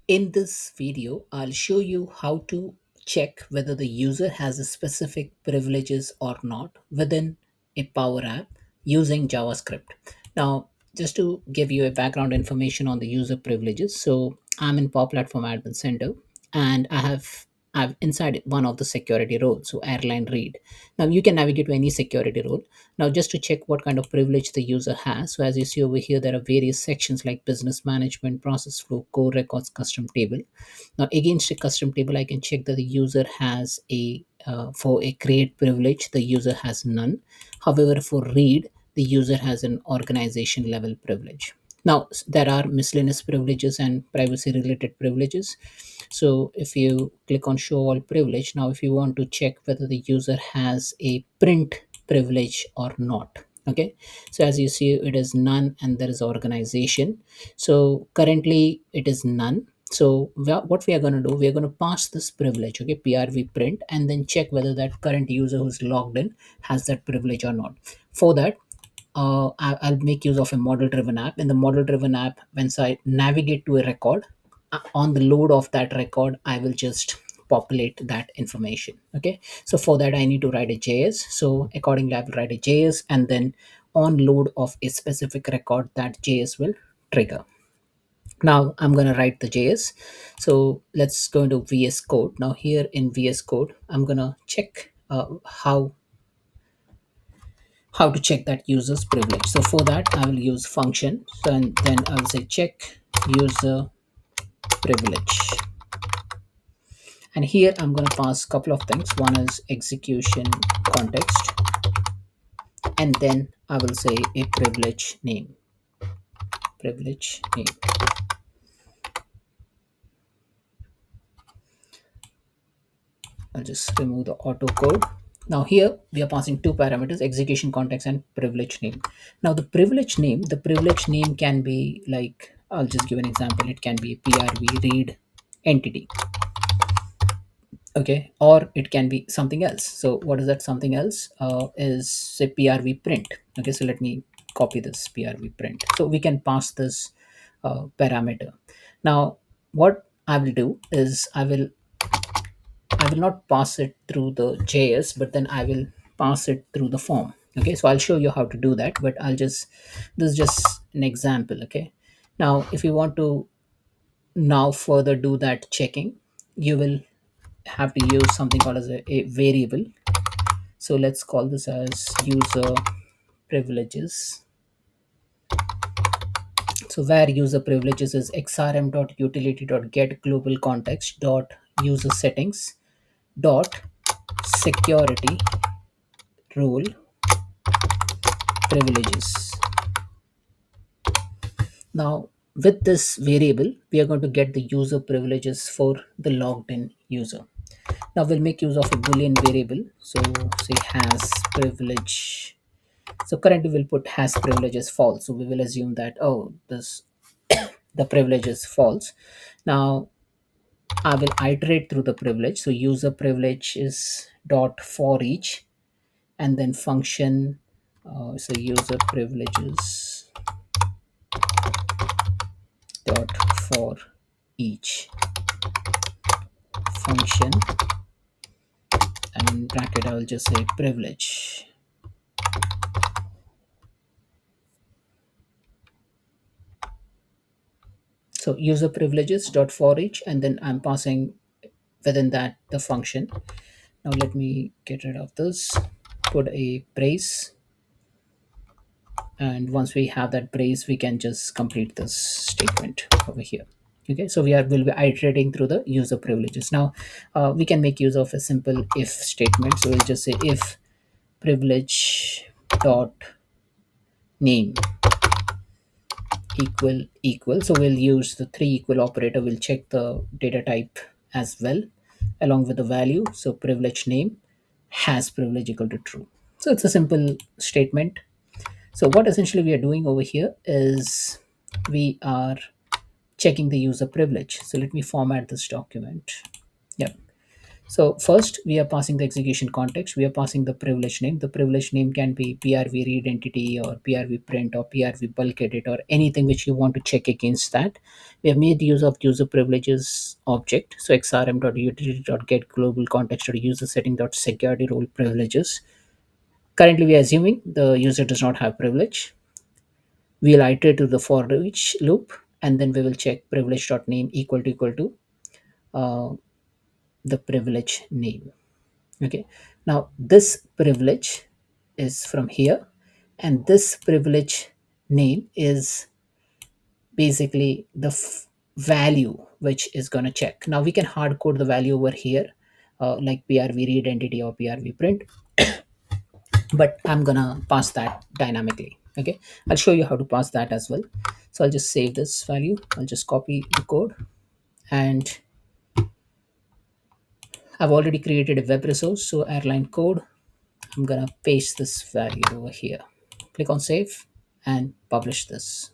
In this video, I'll show you how to check whether the user has a specific privileges or not within a Power App using JavaScript. Now, just to give you a background information on the user privileges, so I'm in Power Platform Admin Center and I've inside one of the security roles, so airline read. Now you can navigate to any security role. Now, just to check what kind of privilege the user has, so as you see over here, there are various sections like business management, process flow, core records, custom table. Now, against a custom table, I can check that the user has a for a create privilege, the user has none. However, for read, the user has an organization level privilege. Now, there are miscellaneous privileges and privacy related privileges. So, if you click on show all privilege, now if you want to check whether the user has a print privilege or not. Okay, so as you see, it is none and there is organization. So currently it is none. So what we are going to do, we are going to pass this privilege, okay, prv print, and then check whether that current user who's logged in has that privilege or not. For that, I'll make use of a model driven app. In the model driven app, once I navigate to a record, on the load of that record, I will just populate that information. Okay, so for that, I need to write a JS. So accordingly, I will write a JS, and then on load of a specific record, that JS will trigger. Now I'm going to write the JS. So let's go into VS Code. Now here in VS Code, I'm going to check how to check that user's privilege. So for that, I will use function. So and then I'll say check user privilege. And here I'm going to pass a couple of things. One is execution context, and then I will say a privilege name. Privilege name. I'll just remove the auto code. Now here we are passing two parameters, execution context and privilege name. Now the privilege name can be like, I'll just give an example. It can be PRV read entity. Okay, or it can be something else. So what is that something else? Is say PRV print. Okay, so let me copy this PRV print. So we can pass this parameter. Now what I will do is I will not pass it through the JS, but then I will pass it through the form. Okay, so I'll show you how to do that, but this is just an example. Okay, now if you want to now further do that checking, you will have to use something called as a variable. So let's call this as user privileges. So where user privileges is xrm.utility.get global context dot user settings dot security role privileges. Now, with this variable, we are going to get the user privileges for the logged in user. Now we'll make use of a boolean variable. So say has privilege. So currently we'll put has privileges false. So we will assume that, oh, this the privilege is false. Now I will iterate through the privilege. So user privilege is dot for each, and then function. So user privileges dot for each function, and in bracket I will just say privilege. So user privileges dot for each, and then I'm passing within that the function. Now let me get rid of this, put a brace, and once we have that brace, we can just complete this statement over here. Okay, so will be iterating through the user privileges. Now we can make use of a simple if statement. So we'll just say if privilege dot name equal. So we'll use the three equal operator. We'll check the data type as well along with the value. So privilege name has privilege equal to true. So it's a simple statement. So what essentially we are doing over here is we are checking the user privilege. So let me format this document. Yep. So first we are passing the execution context. We are passing the privilege name. The privilege name can be PRV read entity or PRV print or PRV bulk edit or anything which you want to check against that. We have made use of user privileges object. So xrm.utility.get global context.user setting.security role privileges. Currently we are assuming the user does not have privilege. We'll iterate to the for each loop, and then we will check privilege.name equal to uh, the privilege name. Okay, now this privilege is from here, and this privilege name is basically the value which is going to check. Now we can hard code the value over here, like PRV read entity or PRV print, but I'm gonna pass that dynamically. Okay, I'll show you how to pass that as well. So I'll just save this value. I'll just copy the code, and I've already created a web resource. So airline code, I'm gonna paste this value over here. Click on save and publish this.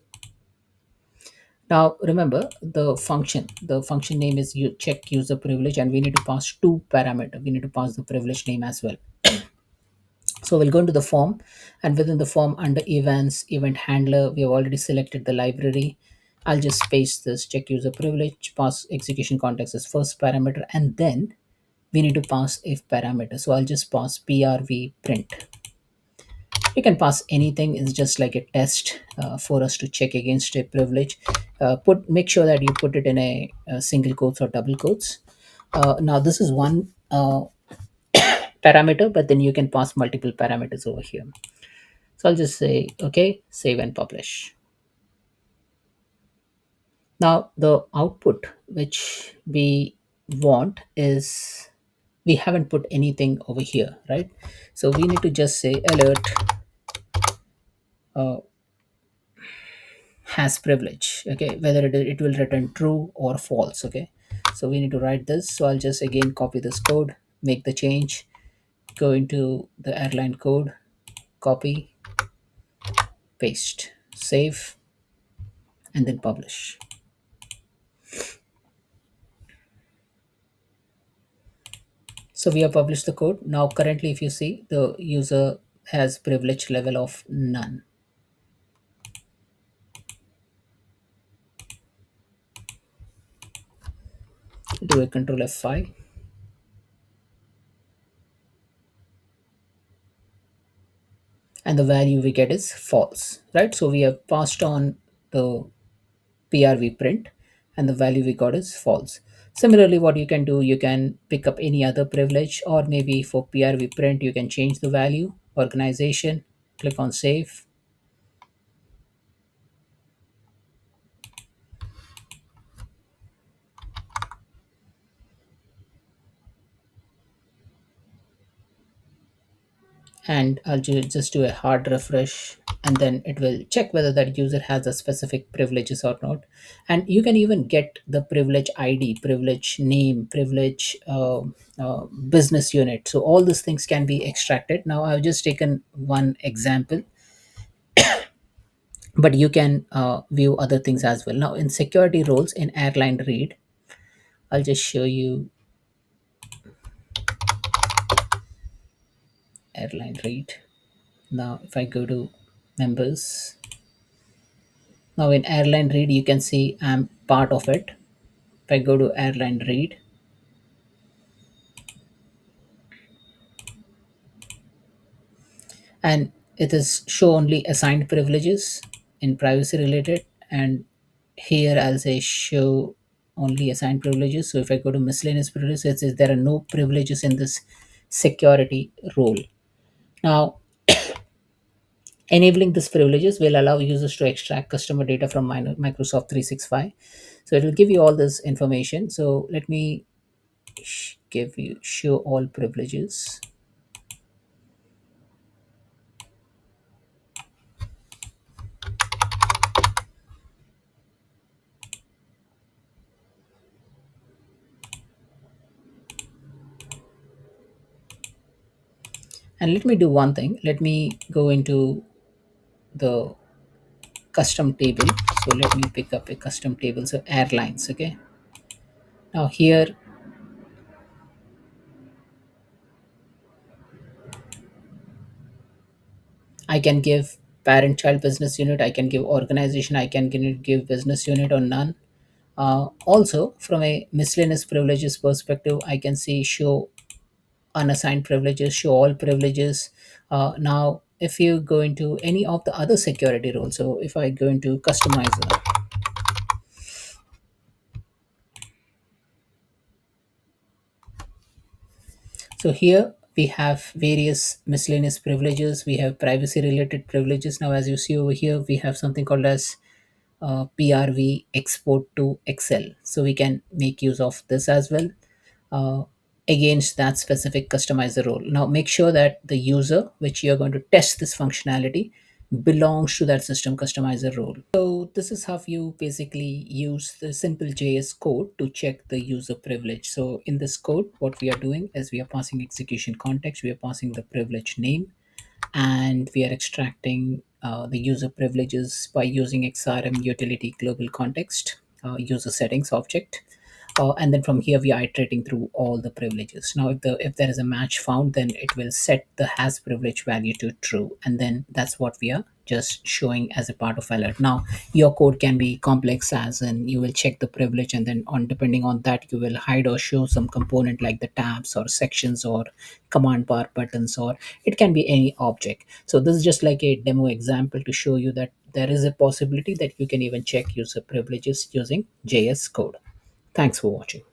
Now remember the function name is you check user privilege, and we need to pass two parameter. We need to pass the privilege name as well. So we'll go into the form, and within the form under events, event handler, we have already selected the library. I'll just paste this check user privilege, pass execution context as first parameter, and then we need to pass if parameter. So I'll just pass PRV print. You can pass anything. It's just like a test for us to check against a privilege. Put Make sure that you put it in a single quotes or double quotes. Now this is one parameter, but then you can pass multiple parameters over here. So I'll just say okay, save and publish. Now the output which we want is, we haven't put anything over here, right? So we need to just say alert uh, has privilege. Okay, whether it will return true or false. Okay, so we need to write this. So I'll just again copy this code, make the change, go into the airline code, copy, paste, save, and then publish. So we have published the code. Now currently if you see, the user has privilege level of none. Do a control F5, and the value we get is false, right? So we have passed on the PRV print, and the value we got is false. Similarly, what you can do, you can pick up any other privilege, or maybe for PRV print you can change the value, organization, click on save, and I'll just do a hard refresh, and then it will check whether that user has a specific privileges or not. And you can even get the privilege ID, privilege name, privilege business unit. So all these things can be extracted. Now I've just taken one example, but you can view other things as well. Now in security roles in airline read, I'll just show you airline read. Now if I go to members, now in airline read you can see I'm part of it. If I go to airline read, and it is show only assigned privileges in privacy related, and here I'll say show only assigned privileges. So if I go to miscellaneous privileges, it says there are no privileges in this security role. Now enabling these privileges will allow users to extract customer data from Microsoft 365. So it will give you all this information. So let me give you show all privileges. And let me do one thing. Let me go into the custom table. So let me pick up a custom table. So airlines. Okay. Now here I can give parent child business unit, I can give organization, I can give business unit or none. Also, from a miscellaneous privileges perspective, I can see show unassigned privileges, show all privileges. Now, if you go into any of the other security roles, so if I go into customizer, so here we have various miscellaneous privileges. We have privacy related privileges. Now, as you see over here, we have something called as PRV export to Excel. So we can make use of this as well uh, against that specific customizer role. Now make sure that the user which you're going to test this functionality belongs to that system customizer role. So this is how you basically use the simple JS code to check the user privilege. So in this code, what we are doing is we are passing execution context, we are passing the privilege name, and we are extracting the user privileges by using XRM utility global context user settings object. And then from here we are iterating through all the privileges. Now if there is a match found, then it will set the has privilege value to true, and then that's what we are just showing as a part of alert. Now your code can be complex, as in you will check the privilege, and then on depending on that you will hide or show some component like the tabs or sections or command bar buttons, or it can be any object. So this is just like a demo example to show you that there is a possibility that you can even check user privileges using JS code. Thanks for watching.